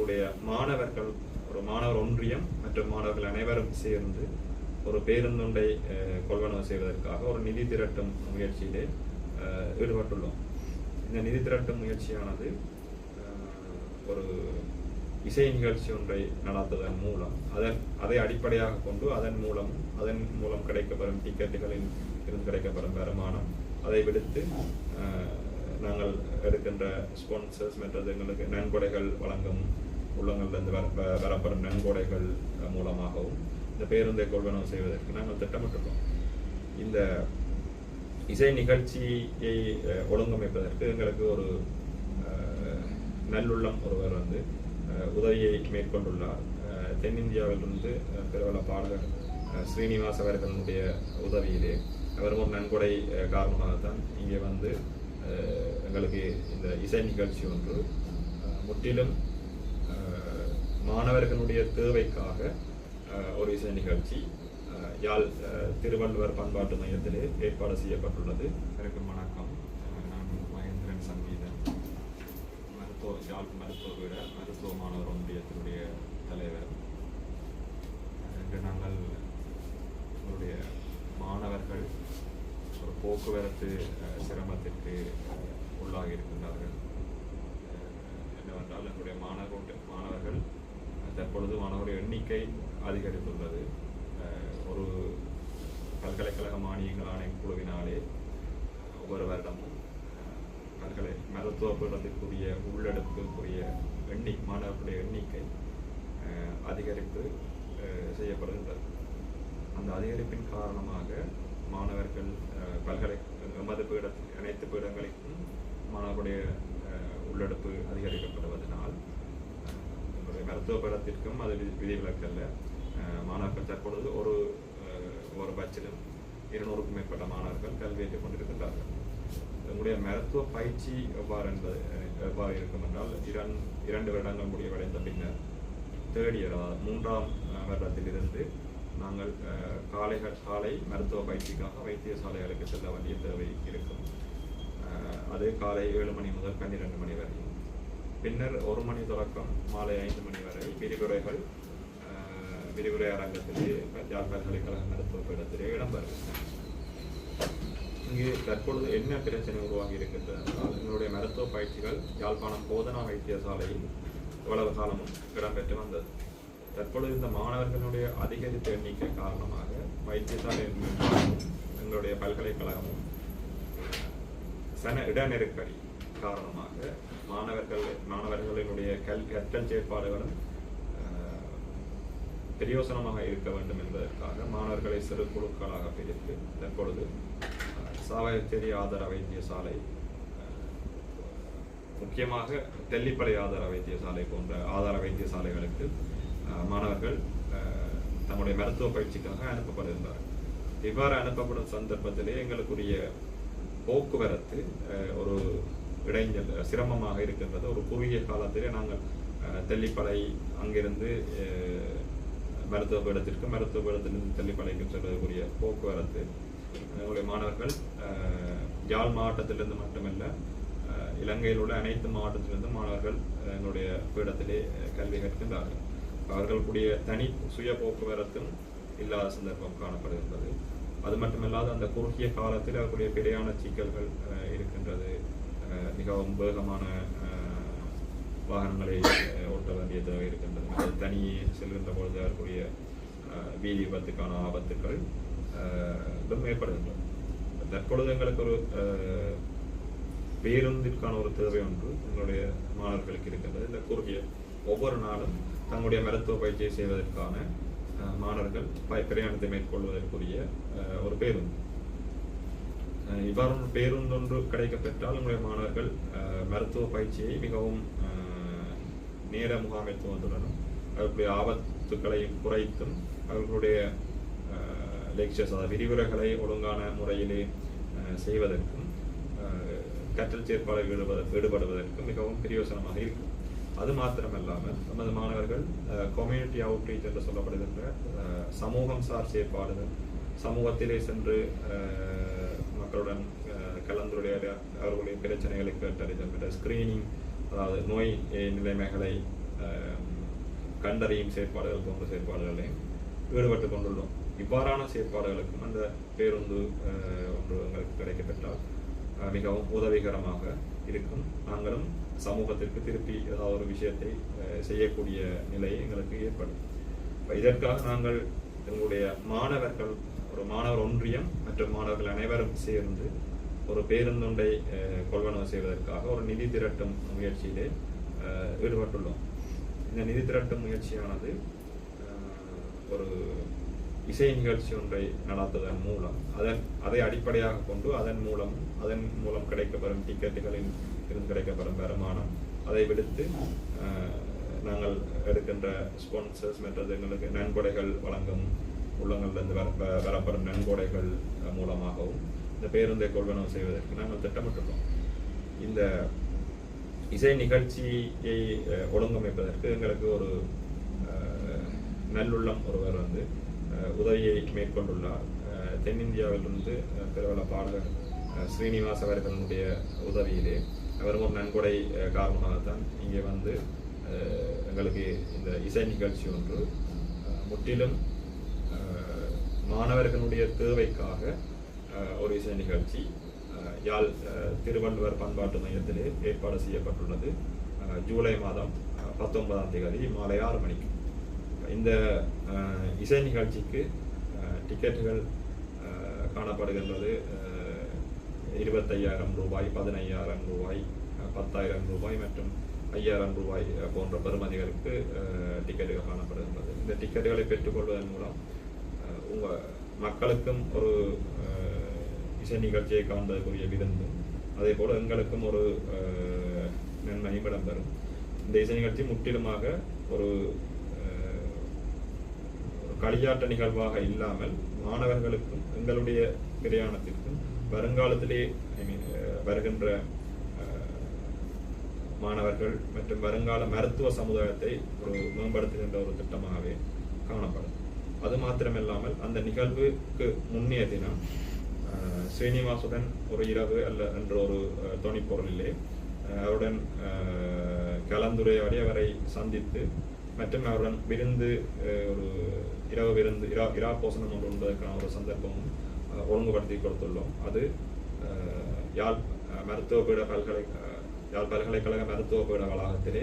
எங்களுடைய மாணவர்கள் ஒரு மாணவர் ஒன்றியம் மற்றும் மாணவர்கள் அனைவரும் சேர்ந்து ஒரு பேருந்தொன்றை கொள்வனவு செய்வதற்காக ஒரு நிதி திரட்டும் முயற்சியிலே ஈடுபட்டுள்ளோம். இந்த நிதி திரட்டும் முயற்சியானது ஒரு இசை நிகழ்ச்சி ஒன்றை நடத்துவதன் மூலம் அதை அடிப்படையாக கொண்டு அதன் மூலம் கிடைக்கப்பெறும் டிக்கெட்டுகளில் இருந்து கிடைக்கப்பெறும் வருமானம் அதை விடுத்து நாங்கள் எடுக்கின்ற ஸ்பான்சர்ஸ் மற்றது எங்களுக்கு நன்கொடைகள் வழங்கும் உள்ளங்களிலிருந்து வரப்படும் நன்கொடைகள் மூலமாகவும் இந்த பேருந்தை கொள்வனவு செய்வதற்கு நாங்கள் திட்டமிட்டுள்ளோம். இந்த இசை நிகழ்ச்சியை ஒழுங்கமைப்பதற்கு எங்களுக்கு ஒரு நல்லுள்ளம் ஒருவர் உதவியை மேற்கொண்டுள்ளார். தென்னிந்தியாவிலிருந்து பிரபல பாடகர் ஸ்ரீனிவாஸ் அவர்களுடைய உதவியிலே அவர் ஒரு நன்கொடை காரணமாகத்தான் இங்கே எங்களுக்கு இந்த இசை நிகழ்ச்சி ஒன்று முற்றிலும் மாணவர்களுடைய தேவைக்காக ஒரு இசை நிகழ்ச்சி யாழ் திருவள்ளுவர் பண்பாட்டு மையத்திலே ஏற்பாடு செய்யப்பட்டுள்ளது. எனக்கும் வணக்கம். நான் மகேந்திரன் சங்கீதன், யாழ் மருத்துவ மாணவர் ஒன்றியத்தினுடைய தலைவர். இன்று நாங்கள் எங்களுடைய மாணவர்கள் ஒரு போக்குவரத்து சிரமத்திற்கு உள்ளாகி இருக்கின்றார்கள். என்னவென்றால் எங்களுடைய மாணவர்கள் தற்பொழுது மாணவர்கள் எண்ணிக்கை அதிகரித்துள்ளது. ஒரு பல்கலைக்கழக மானியங்கள் ஆணைக்குழுவினாலே ஒவ்வொரு வருடமும் மருத்துவ பீடத்திற்குரிய உள்ளெடுப்புக்குரிய மாணவர்களுடைய எண்ணிக்கை அதிகரிப்பு செய்யப்படுகின்றது. அந்த அதிகரிப்பின் காரணமாக மாணவர்கள் அனைத்து பீடங்களுக்கும் மாணவர்களுடைய உள்ளெடுப்பு அதிகரிக்கப்படுவதனால் மருத்துவ பீடத்திற்கும் அது விதிவிலக்கல்ல. மாணவர்கள் தற்பொழுது ஒரு பட்சிலும் 200க்கும் மேற்பட்ட மாணவர்கள் கல்வி ஏற்றுக் கொண்டிருக்கின்றார்கள். எங்களுடைய மருத்துவ பயிற்சி எவ்வாறு இருக்கும் என்றால் 2 வருடங்கள் முடிவடைந்த பின்னர் தேர்ட் இயர், அதாவது 3ஆம் வருடத்திலிருந்து நாங்கள் காலை மருத்துவ பயிற்சிக்காக வைத்தியசாலைகளுக்கு செல்ல வேண்டிய தேவை இருக்கும். அது காலை 7 மணி முதல் 12 மணி வரை. பின்னர் 1 மணி தொடக்கம் மாலை 5 மணி வரை விரிவுரை அரங்கத்திலே யாழ் பல்கலைக்கழக மருத்துவ பீடத்திலே இடம்பெறுகின்றன. இங்கு தற்பொழுது என்ன பிரச்சனை உருவாகி இருக்கின்றது என்றால், எங்களுடைய மருத்துவ பயிற்சிகள் யாழ்ப்பாணம் போதனா வைத்தியசாலையில் இவ்வளவு காலமும் இடம்பெற்று வந்தது. தற்பொழுது இந்த மாணவர்களுடைய அதிகரித்த எண்ணிக்கை காரணமாக வைத்தியசாலை எங்களுடைய பல்கலைக்கழகமும் இட நெருக்கடி காரணமாக மாணவர்களினுடைய கற்றல் செயற்பாடுகளும் பிரயோசனமாக இருக்க வேண்டும் என்பதற்காக மாணவர்களை சிறு குழுக்களாக பிரித்து தற்பொழுது சாவகச்சேரி ஆதார வைத்தியசாலை, முக்கியமாக தெல்லிப்பளை ஆதார வைத்தியசாலை போன்ற ஆதார வைத்தியசாலைகளுக்கு மாணவர்கள் தங்களுடைய மருத்துவ பயிற்சிக்காக அனுப்பப்படுகின்றார்கள். இவ்வாறு அனுப்பப்படும் சந்தர்ப்பத்திலே எங்களுக்குரிய போக்குவரத்து ஒரு இடைஞ்சல் சிரமமாக இருக்கின்றது. ஒரு குறுகிய காலத்திலே நாங்கள் தெல்லிப்பளை அங்கிருந்து மருத்துவ பீடத்திலிருந்து தெல்லிப்பளைக்கு செல்வதற்குரிய போக்குவரத்து எங்களுடைய மாணவர்கள் யாழ் மாவட்டத்திலிருந்து மட்டுமல்ல, இலங்கையில் உள்ள அனைத்து மாவட்டத்திலிருந்தும் மாணவர்கள் எங்களுடைய பீடத்திலே கல்வி கற்கின்றார்கள். அவர்களுடைய தனி சுய போக்குவரத்தும் இல்லாத சந்தர்ப்பம் காணப்படுகின்றது. அது மட்டுமல்லாது அந்த குறுகிய காலத்தில் அவர்களுடைய பிழையான சிக்கல்கள் இருக்கின்றது. மிகவும் வேகமான வாகனங்களை ஓட்ட வேண்டிய தேவை இருக்கின்றது. அது தனியே செல்கின்ற பொழுது அவர்களுடைய வீதி விபத்துக்கான ஆபத்துக்கள் ஏற்படுகின்றன. தற்பொழுது எங்களுக்கு ஒரு பேருந்திற்கான ஒரு தேவை ஒன்று எங்களுடைய மாணவர்களுக்கு இருக்கின்றது. இந்த குறுகிய ஒவ்வொரு நாளும் தங்களுடைய மருத்துவ பயிற்சியை செய்வதற்கான மாணவர்கள் பிரயாணத்தை மேற்கொள்வதற்குரிய ஒரு பேருந்து. இவ்வாறு பேருந்தொன்று கிடைக்கப்பெற்றால் உங்களுடைய மாணவர்கள் மருத்துவ பயிற்சியை மிகவும் நேர முகாமைத்துவத்துடனும் அவர்களுடைய ஆபத்துக்களையும் குறைத்தும் அவர்களுடைய லெக்சர்ஸ், அதாவது விரிவுரைகளை ஒழுங்கான முறையிலே செய்வதற்கும் கற்றல் செயற்பாடுகளில் ஈடுபடுவதற்கும் மிகவும் பிரயோசனமாக இருக்கும். அது மாத்திரமல்லாமல் நமது மாணவர்கள் கம்யூனிட்டி அவுட்ரீச் என்று சொல்லப்படுகின்ற சமூகம் சார் செயற்பாடுகள், சமூகத்திலே சென்று மக்களுடன் கலந்துரையாட அவர்களுடைய பிரச்சனைகளை கேட்டறிதல், ஸ்கிரீனிங், அதாவது நோய் நிலைமைகளை கண்டறியும் செயற்பாடுகள் போன்ற செயற்பாடுகளையும் ஈடுபட்டு கொண்டுள்ளோம். இவ்வாறான செயற்பாடுகளுக்கும் அந்த பேருந்து ஒன்று எங்களுக்கு கிடைக்கப்பெற்றால் மிகவும் உதவிகரமாக இருக்கும். நாங்களும் சமூகத்திற்கு திருப்பி ஏதாவது ஒரு விஷயத்தை செய்யக்கூடிய நிலை எங்களுக்கு ஏற்படும். இதற்காக நாங்கள் எங்களுடைய மாணவர்கள், ஒரு மாணவர் ஒன்றியம் மற்றும் மாணவர்கள் அனைவரும் சேர்ந்து ஒரு பேருந்தொன்றை கொள்வனவு செய்வதற்காக ஒரு நிதி திரட்டும் முயற்சியிலே ஈடுபட்டுள்ளோம். இந்த நிதி திரட்டும் முயற்சியானது ஒரு இசை நிகழ்ச்சி ஒன்றை நடத்துவதன் மூலம் அதை அடிப்படையாக கொண்டு அதன் மூலம் கிடைக்கப்பெறும் டிக்கெட்டுகளில் இருந்து கிடைக்கப்பெறும் வருமானம், அதை விடுத்து நாங்கள் எடுக்கின்ற ஸ்பான்சர்ஸ் மற்றது எங்களுக்கு நன்கொடைகள் வழங்கும் உள்ளங்களிலிருந்து வரப்படும் நன்கொடைகள் மூலமாகவும் இந்த பேருந்தை கொள்வனவு செய்வதற்கு நாங்கள் திட்டமிட்டுள்ளோம். இந்த இசை நிகழ்ச்சியை ஒழுங்கமைப்பதற்கு எங்களுக்கு ஒரு நல்லுள்ளம் ஒருவர் உதவியை மேற்கொண்டுள்ளார். தென்னிந்தியாவிலிருந்து பிரபல பாடகர் ஸ்ரீனிவாஸ் அவர்களுடைய உதவியிலே அவரும் ஒரு நன்கொடை காரணமாகத்தான் இங்கே எங்களுக்கு இந்த இசை நிகழ்ச்சி ஒன்று முற்றிலும் மாணவர்களுடைய தேவைக்காக ஒரு இசை நிகழ்ச்சி யாழ் திருவள்ளுவர் பண்பாட்டு மையத்திலே ஏற்பாடு செய்யப்பட்டுள்ளது. ஜூலை மாதம் 19ஆம் தேதி மாலை 6 மணிக்கு இந்த இசை நிகழ்ச்சிக்கு டிக்கெட்டுகள் காணப்படுகின்றது. 25,000 ரூபாய், 15,000 ரூபாய், 10,000 ரூபாய் மற்றும் 5,000 ரூபாய் போன்ற பெறுமதிகளுக்கு டிக்கெட்டுகள் காணப்படுகின்றது. இந்த டிக்கெட்டுகளை பெற்றுக்கொள்வதன் மூலம் மக்களுக்கும் ஒரு இசை நிகழ்ச்சியை காண்பதற்குரிய விருந்தும் அதே போல எங்களுக்கும் ஒரு நன்மையும் இடம்பெறும். இந்த இசை நிகழ்ச்சி முற்றிலுமாக ஒரு களியாட்ட நிகழ்வாக இல்லாமல் மாணவர்களுக்கும் எங்களுடைய பிரயாணத்திற்கும் வருங்காலத்திலே வருகின்ற மாணவர்கள் மற்றும் வருங்கால மருத்துவ சமுதாயத்தை ஒரு மேம்படுத்துகின்ற ஒரு திட்டமாகவே காணப்படும். அது மாத்திரமில்லாமல் அந்த நிகழ்வுக்கு முன்னைய தினம் ஸ்ரீனிவாசுடன் ஒரு இரவு அல்ல என்ற ஒரு தொனிப்பொருளிலே அவருடன் கலந்துரையாடி அவரை சந்தித்து மற்றும் அவருடன் விருந்து ஒரு இரவு விருந்து இரா போசனம் ஒன்று உண்பதற்கான ஒரு சந்தர்ப்பமும் ஒழுங்குபடுத்தி கொடுத்துள்ளோம். அது யாழ் பல்கலைக்கழக மருத்துவ பீட வளாகத்திலே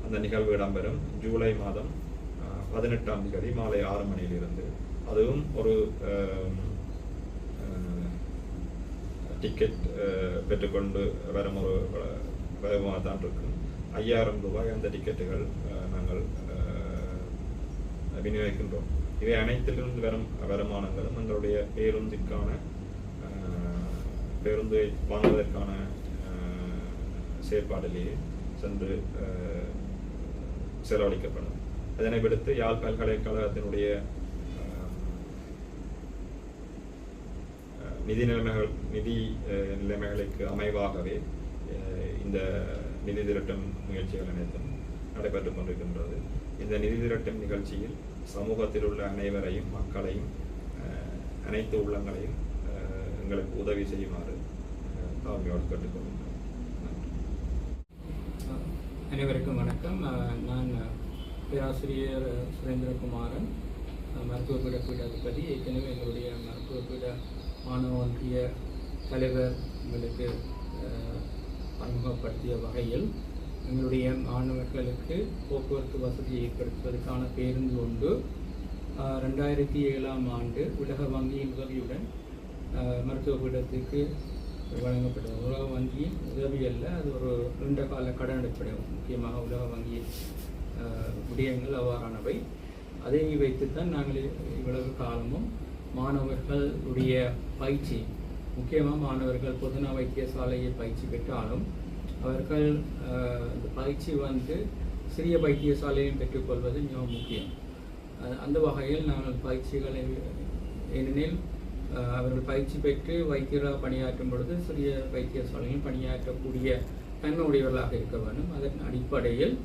அந்த நிகழ்வு இடம்பெறும். ஜூலை மாதம் 18ஆம் தேதி மாலை 6 மணியிலிருந்து. அதுவும் ஒரு டிக்கெட் பெற்றுக்கொண்டு வரும் ஒரு வருமாக தான் இருக்கும். 5,000 ரூபாய் அந்த டிக்கெட்டுகள் நாங்கள் விநியோகிக்கின்றோம். இவை அனைத்திலிருந்து வரும் வருமானங்களும் எங்களுடைய பேருந்தை வாங்குவதற்கான செயற்பாட்டிலேயே சென்று செலவழிக்கப்படும். அதனை விடுத்து யாழ் பல்கலைக்கழகத்தினுடைய நிதி நிலைமைகளுக்கு அமைவாகவே இந்த நிதி திரட்டும் முயற்சிகள் அனைத்தும் நடைபெற்றுக் கொண்டிருக்கின்றது. இந்த நிதி திரட்டும் நிகழ்ச்சியில் சமூகத்தில் உள்ள அனைவரையும், மக்களையும், அனைத்து உள்ளங்களையும் எங்களுக்கு உதவி செய்யுமாறு தாழ்மையோடு கேட்டுக்கொள்கின்றோம். அனைவருக்கும் வணக்கம். நான் பேராசிரியர் சுரேந்திரகுமாரன், மருத்துவ பீட பீடாதிபதி. ஏற்கனவே எங்களுடைய மருத்துவ பீட மாணவ ஒன்றிய தலைவர் எங்களுக்கு அறிமுகப்படுத்திய வகையில் எங்களுடைய மாணவர்களுக்கு போக்குவரத்து வசதியை ஏற்படுத்துவதற்கான பேருந்து ஒன்று 2007ஆம் ஆண்டு உலக வங்கியின் உதவியுடன் மருத்துவ பீடத்துக்கு வழங்கப்பட்டது. உலக வங்கியின் உதவி அல்ல, அது ஒரு நீண்ட கால கடன் அடிப்படையும். முக்கியமாக உலக வங்கியின் விடயங்கள் அவ்வாறானவை. அதை வைத்துத்தான் நாங்கள் இவ்வளவு காலமும் மாணவர்களுடைய பயிற்சி, முக்கியமாக மாணவர்கள் பொதுநா வைத்தியசாலையில் பயிற்சி பெற்றாலும் அவர்கள் இந்த பயிற்சி சிறிய வைத்தியசாலையும் பெற்றுக்கொள்வது மிகவும் முக்கியம். அந்த வகையில் நாங்கள் பயிற்சிகளை, ஏனெனில் அவர்கள் பயிற்சி பெற்று வைத்தியராக பணியாற்றும் பொழுது சிறிய வைத்தியசாலையில் பணியாற்றக்கூடிய தன்மை உடையவர்களாக இருக்க வேண்டும். அதன் அடிப்படையில்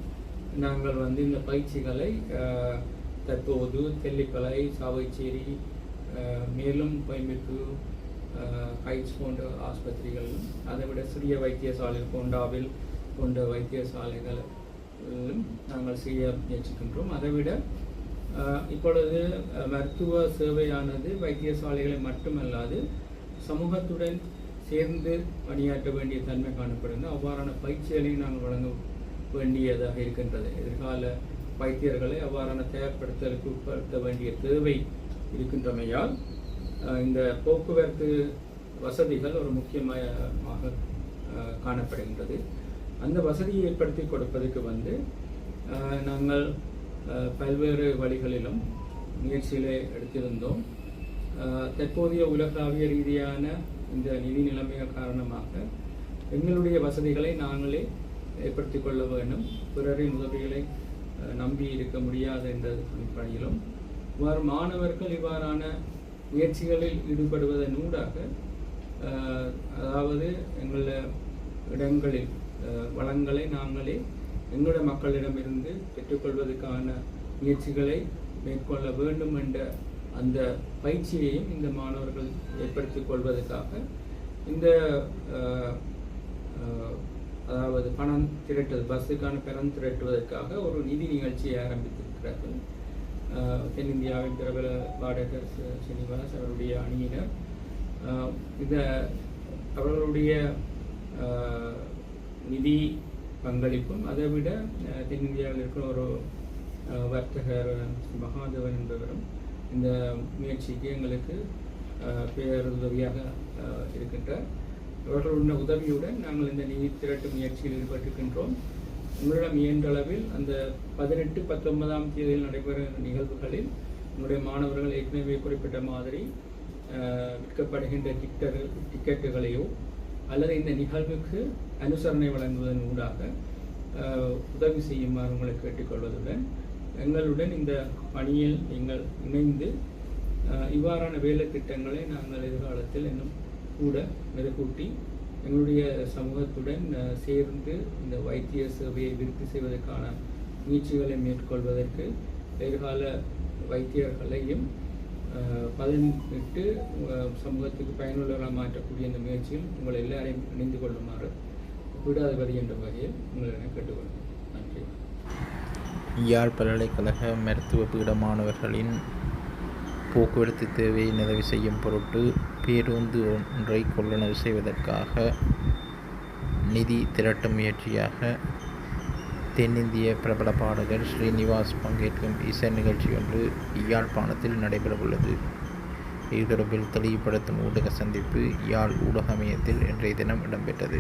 நாங்கள் இந்த பயிற்சிகளை தற்போது தெல்லிப்பளை, சாவைச்சேரி, மேலும் கோயம்புத்தூர், கைட்ஸ் போன்ற ஆஸ்பத்திரிகள், அதை விட சிறிய வைத்தியசாலை கோண்டாவில் போன்ற வைத்தியசாலைகள் நாங்கள் செய்ய முயற்சிக்கின்றோம். அதைவிட இப்பொழுது மருத்துவ சேவையானது வைத்தியசாலைகளை மட்டுமல்லாது சமூகத்துடன் சேர்ந்து பணியாற்ற வேண்டிய தன்மை காணப்படுகிறது. அவ்வாறான பயிற்சிகளையும் நாங்கள் வழங்க வேண்டியதாக இருக்கின்றது. எதிர்கால வைத்தியர்களை அவ்வாறான தயார்படுத்தலுக்கு உட்படுத்த வேண்டிய தேவை இருக்கின்றமையால் இந்த போக்குவரத்து வசதிகள் ஒரு முக்கியமாக காணப்படுகின்றது. அந்த வசதியை ஏற்படுத்தி கொடுப்பதற்கு நாங்கள் பல்வேறு வழிகளிலும் முயற்சிகளை எடுத்திருந்தோம். தற்போதைய உலகளாவிய ரீதியான இந்த நிதி நிலைமைகள் காரணமாக எங்களுடைய வசதிகளை நாங்களே ஏற்படுத்திக் கொள்ள வேண்டும். பிறரின் உதவிகளை நம்பி இருக்க முடியாது என்ற அடிப்படையிலும் இவ்வாறு மாணவர்கள் இவ்வாறான முயற்சிகளில் ஈடுபடுவதன் ஊடாக அதாவது எங்களுடைய இடங்களில் வளங்களை நாங்களே எங்களுடைய மக்களிடமிருந்து பெற்றுக்கொள்வதற்கான முயற்சிகளை மேற்கொள்ள வேண்டும் என்ற அந்த பயிற்சியையும் இந்த மாணவர்கள் ஏற்படுத்திக் கொள்வதற்காக இந்த அதாவது பணம் திரட்டுவது பஸ்ஸுக்கான பணம் திரட்டுவதற்காக ஒரு நிதி நிகழ்ச்சியை ஆரம்பித்திருக்கிறார்கள். தென்னிந்தியாவின் பிரபல பாடகர் ஸ்ரீனிவாஸ் அவருடைய அணியினர் அவர்களுடைய நிதி பங்களிப்பும் அதைவிட தென்னிந்தியாவில் இருக்கிற ஒரு வர்த்தகர் மகாதேவன் என்பவரும் இந்த முயற்சிக்கு எங்களுக்கு பேருதவியாக இருக்கின்றார். அவர்களுடைய உதவியுடன் நாங்கள் இந்த நிதி திரட்டு முயற்சியில் ஈடுபட்டிருக்கின்றோம். உங்களிடம் இயன்றளவில் அந்த 18, 19ஆம் தேதியில் நடைபெறும் நிகழ்வுகளில் உங்களுடைய மாணவர்கள் ஏற்கனவே குறிப்பிட்ட மாதிரி விற்கப்படுகின்ற டிக்கெட்டுகளையோ அல்லது இந்த நிகழ்வுக்கு அனுசரணை வழங்குவதன் ஊடாக உதவி செய்யுமாறு உங்களை கேட்டுக்கொள்வதுடன் எங்களுடன் இந்த பணியில் நீங்கள் இணைந்து இவ்வாறான வேலை திட்டங்களை நாங்கள் எதிர்காலத்தில் இன்னும் கூட மெருகூட்டி எங்களுடைய சமூகத்துடன் சேர்ந்து இந்த வைத்திய சேவையை விருத்தி செய்வதற்கான முயற்சிகளை மேற்கொள்வதற்கு எதிர்கால வைத்தியர்களையும் பலனிட்டு சமூகத்துக்கு பயனுள்ளவர்களாக மாற்றக்கூடிய இந்த முயற்சியில் உங்களை எல்லாரையும் இணைந்து கொள்ளுமாறு விடாதிபதி என்ற வகையில் உங்களிடம் கேட்டுக்கொள்கிறேன். நன்றி. யாழ் பல்கலைக்கழக மருத்துவ பீட மாணவர்களின் போக்குவரத்து தேவையை நிறைவு செய்யும் பொருட்டு பேருந்து ஒன்றை கொள்வனவு செய்வதற்காக நிதி திரட்டும் முயற்சியாக தென்னிந்திய பிரபல பாடகர் ஸ்ரீனிவாஸ் பங்கேற்கும் இசை நிகழ்ச்சி ஒன்று யாழ்ப்பாணத்தில் நடைபெறவுள்ளது. இது தொடர்பில் தெளிவுபடுத்தும் ஊடக சந்திப்பு யாழ் ஊடக மையத்தில் இன்றைய தினம் இடம்பெற்றது.